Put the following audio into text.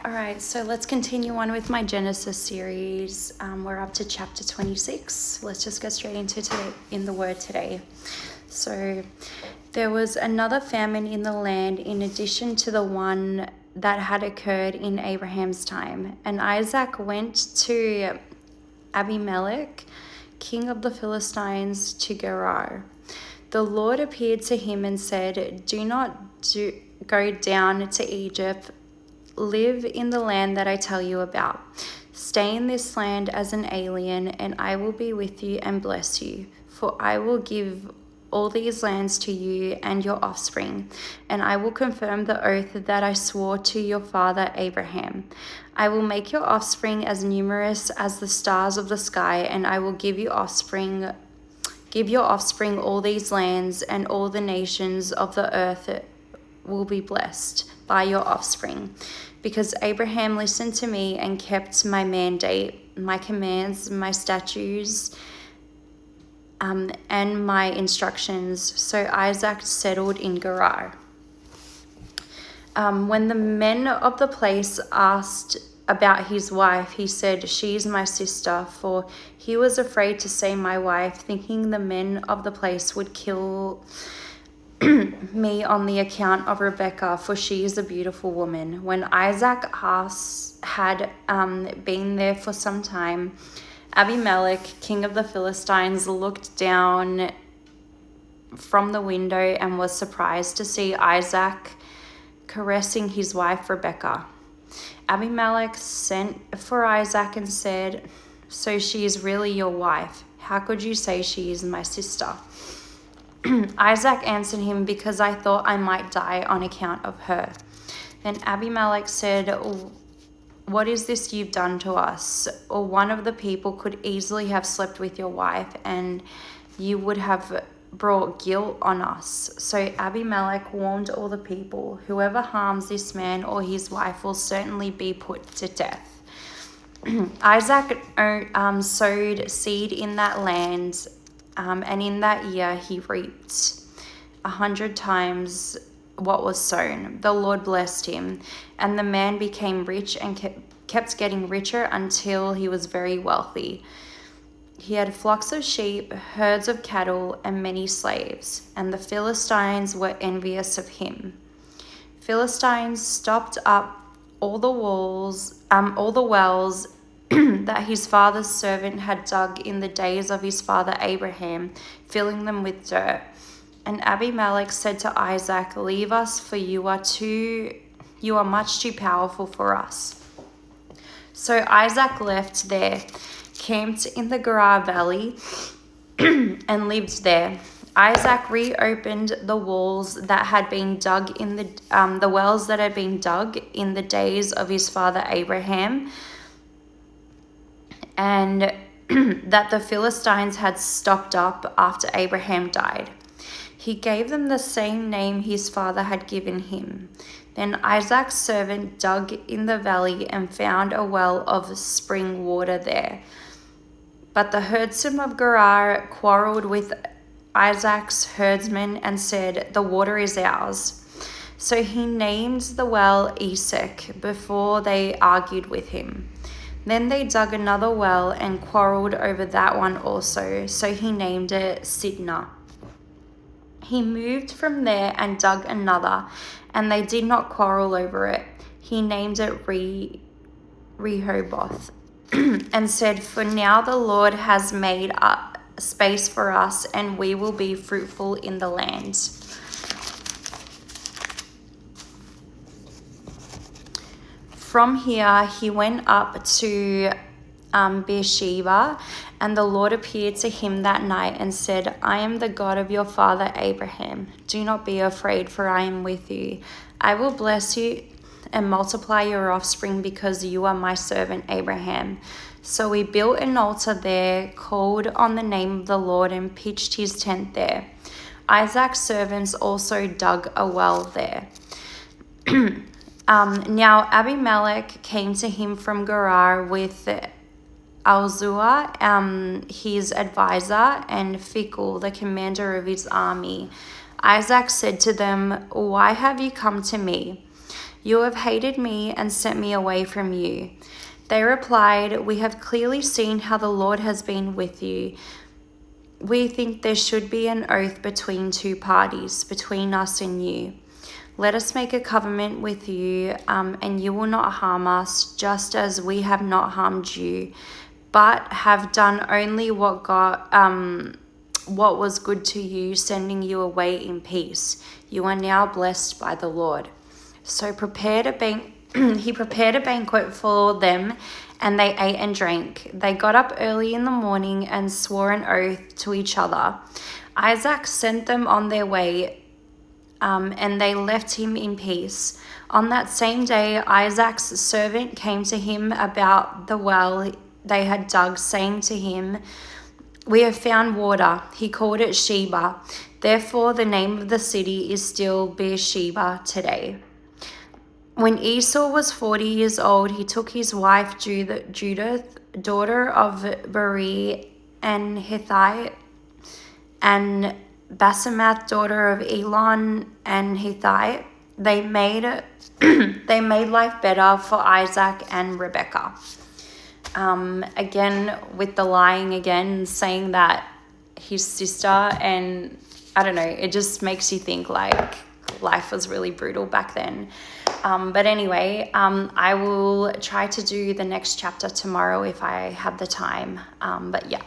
All right, so let's continue on with my Genesis series. We're up to chapter 26. Let's just get straight into today in the word today. So there was another famine in the land in addition to the one that had occurred in Abraham's time. And Isaac went to Abimelech, king of the Philistines, to Gerar. The Lord appeared to him and said, Do not go down to Egypt. Live in the land that I tell you about. Stay in this land as an alien, and I will be with you and bless you. For I will give all these lands to you and your offspring, and I will confirm the oath that I swore to your father Abraham. I will make your offspring as numerous as the stars of the sky, and I will give your offspring all these lands, and all the nations of the earth will be blessed by your offspring, because Abraham listened to me and kept my mandate, my commands, my statutes, and my instructions. So Isaac settled in Gerar. When the men of the place asked about his wife, he said, She's my sister, for he was afraid to say my wife, thinking the men of the place would kill me on the account of Rebekah, for she is a beautiful woman. When Isaac had been there for some time, Abimelech, king of the Philistines, looked down from the window and was surprised to see Isaac caressing his wife Rebekah. Abimelech sent for Isaac and said, So she is really your wife? How could you say she is my sister? Isaac answered him, Because I thought I might die on account of her. Then Abimelech said, What is this you've done to us? Or one of the people could easily have slept with your wife, and you would have brought guilt on us. So Abimelech warned all the people, Whoever harms this man or his wife will certainly be put to death. Isaac sowed seed in that land, and in that year he reaped 100 times what was sown. The Lord blessed him, and the man became rich and kept getting richer until he was very wealthy. He had flocks of sheep, herds of cattle, and many slaves, and the Philistines were envious of him. Philistines stopped up all the wells that his father's servant had dug in the days of his father Abraham, filling them with dirt. And Abimelech said to Isaac, Leave us, for you are much too powerful for us. So Isaac left there, camped in the Gerar valley, and lived there. Isaac reopened the wells that had been dug in the days of his father Abraham, and that the Philistines had stopped up after Abraham died. He gave them the same name his father had given him. Then Isaac's servant dug in the valley and found a well of spring water there. But the herdsmen of Gerar quarreled with Isaac's herdsmen and said, The water is ours. So he named the well Esek before they argued with him. Then they dug another well and quarreled over that one also, so he named it Sidna. He moved from there and dug another, and they did not quarrel over it. He named it Rehoboth, and said, For now the Lord has made a space for us, and we will be fruitful in the land. From here he went up to Beersheba, and the Lord appeared to him that night and said, I am the God of your father Abraham. Do not be afraid, for I am with you. I will bless you and multiply your offspring, because you are my servant Abraham. So he built an altar there, called on the name of the Lord, and pitched his tent there. Isaac's servants also dug a well there. Now Abimelech came to him from Gerar with Alzua, his advisor, and Phicol, the commander of his army. Isaac said to them, Why have you come to me? You have hated me and sent me away from you." They replied, "We have clearly seen how the Lord has been with you. We think there should be an oath between two parties, between us and you. Let us make a covenant with you, and you will not harm us, just as we have not harmed you, but have done only what was good to you, sending you away in peace. You are now blessed by the Lord." So he prepared a banquet for them, and they ate and drank. They got up early in the morning and swore an oath to each other. Isaac sent them on their way, and they left him in peace. On that same day, Isaac's servant came to him about the well they had dug, saying to him, "We have found water." He called it Sheba. Therefore, the name of the city is still Beersheba today. When Esau was 40 years old, he took his wife Judith, daughter of Beri and Hittite, and Basemath, daughter of Elon and Hittite. They made life better for Isaac and Rebekah. Again, with the lying again, saying that his sister, and I don't know, it just makes you think like life was really brutal back then. But anyway, I will try to do the next chapter tomorrow if I have the time. But yeah.